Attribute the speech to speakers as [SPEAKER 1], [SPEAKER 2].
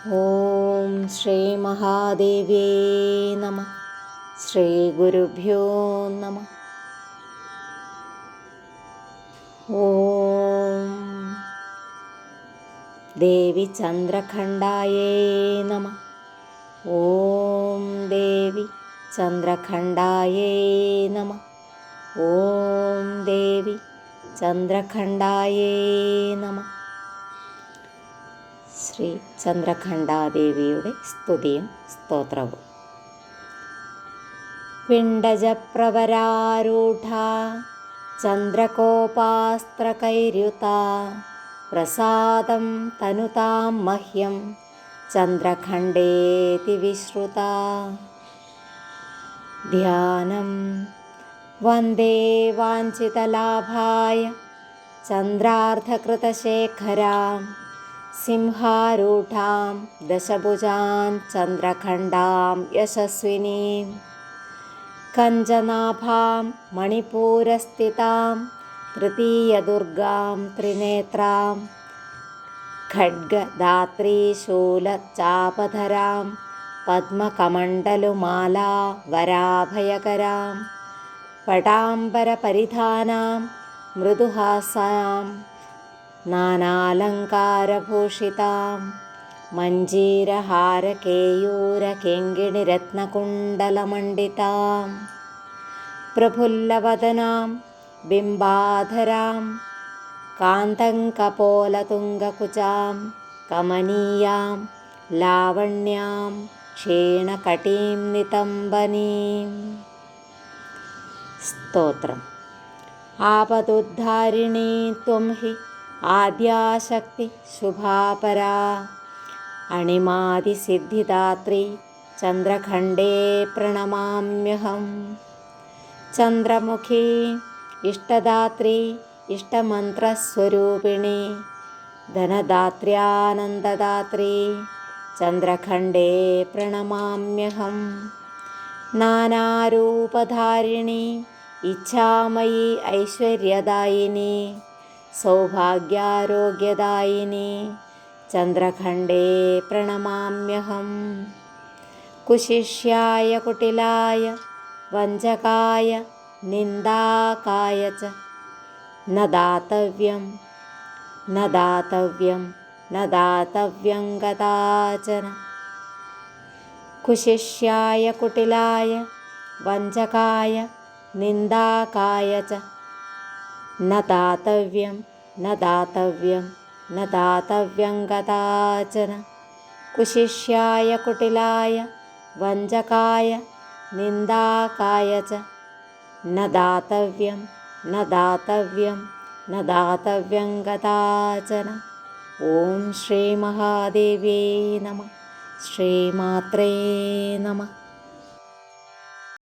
[SPEAKER 1] ഓം ശ്രീ മഹാദേവ്യേ നമഃ. ശ്രീ ഗുരുഭ്യോ നമഃ. ഓം ദേവി ചന്ദ്രഖണ്ഡായേ നമഃ. ഓം ദേവി ചന്ദ്രഖണ്ഡായേ നമഃ. ഓം ദേവി ചന്ദ്രഖണ്ഡായേ നമഃ. ശ്രീ ചന്ദ്രഖണ്ഡാദേവിയുടെ സ്തുതിയും സ്തോത്രവും. പിണ്ടജപ്രവരാരൂഢ ചന്ദ്രകോപാസ്ത്രകൈര്യുത പ്രസാദം തനുതാം മഹ്യം ചന്ദ്രഖണ്ഡേതി വിശ്രുത. ധ്യാനം വന്ദേ വാഞ്ചിതലാഭായ ചന്ദ്രാർദ്ധകൃതശേഖരാം സിംഹാരൂഢാം ദശഭുജാം ചന്ദ്രഖണ്ഡാം യശസ്വിനീം കഞ്ചനാഭാം മണിപൂരസ്ഥിതാം തൃതീയദുർഗാം ത്രിനേത്രാം ഖഡ്ഗദാത്രീശൂലചാപധരാം പദ്മകമണ്ഡലുമാലാ വരാഭയകരാം പടാംബരപരിധാനാം മൃദുഹാസാം നാനാലങ്കാരഭൂഷിതാം മഞ്ജീരഹാരകേയൂരകിങ്കിണിരത്നകുണ്ടലമണ്ഡിതാം പ്രഫുല്ലവദനാം ബിംബാധരാം കാന്തങ്കപോലതുംഗകുചാം കമനീയാം ലാവണ്യാം ക്ഷീണകടീം നിതംബനീം. സ്തോത്രം. ആപദുദ്ധാരിണീ ത്വം ഹി ആദ്യാശക്തി ശുഭാപരാ അണിമാദിസിദ്ധിദാത്രീ ചന്ദ്രഖണ്ഡേ പ്രണമാമ്യഹം. ചന്ദ്രമുഖി ഇഷ്ടദാത്രീ ഇഷ്ടമന്ത്രസ്വരൂപിണി ധനദാത്ര്യാനന്ദദാത്രീ ചന്ദ്രഖണ്ഡേ പ്രണമാമ്യഹം. നാനാരൂപധാരിണി ഇച്ഛാമയി ഐശ്വര്യദായിനി സൗഭാഗ്യാരോഗ്യദായിനി ചന്ദ്രഖണ്ഡേ പ്രണമാമ്യഹം. കുശിഷ്യായ കുടിലായ വഞ്ചകായ നിന്ദാകായ ച ന ദാതവ്യം ന ദാതവ്യം ന ദാതവ്യം കദാചന. കുശിഷ്യായ കുടിലായ വഞ്ചകായ നിന്ദാകായ ച ന ദാതവ്യം ന ദാതവ്യം ന ദാതവ്യം കദാചന. കുശിഷ്യായ കുടിലായ വഞ്ചകായ നിന്ദാകായ ച ന ദാതവ്യം ന ദാതവ്യം ന ദാതവ്യം കദാചന. ഓം ശ്രീ മഹാദേവ്യേ നമഃ. ശ്രീമാത്രേ നമഃ.